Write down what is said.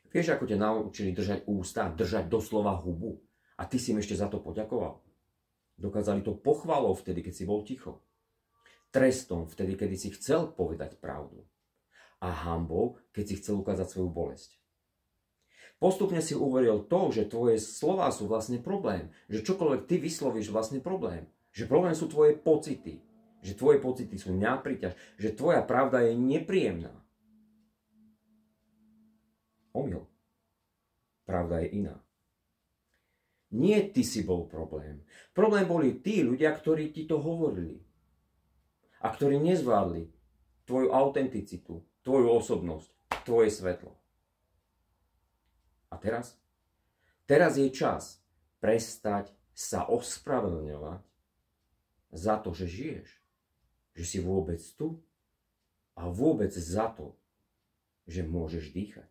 Vieš, ako ťa naučili držať ústa, držať doslova hubu? A ty si im ešte za to poďakoval? Dokázali to pochvalou vtedy, keď si bol ticho. Trestom vtedy, kedy si chcel povedať pravdu. A hanbou, keď si chcel ukázať svoju bolesť. Postupne si uveril to, že tvoje slová sú vlastne problém. Že čokoľvek ty vyslovíš vlastne problém. Že problém sú tvoje pocity. Že tvoje pocity sú nápriťaž. Že tvoja pravda je nepríjemná. Omyl. Pravda je iná. Nie ty si bol problém. Problém boli tí ľudia, ktorí ti to hovorili. A ktorí nezvládli tvoju autenticitu, tvoju osobnosť, tvoje svetlo. A teraz? Teraz je čas prestať sa ospravedlňovať za to, že žiješ. Že si vôbec tu a vôbec za to, že môžeš dýchať.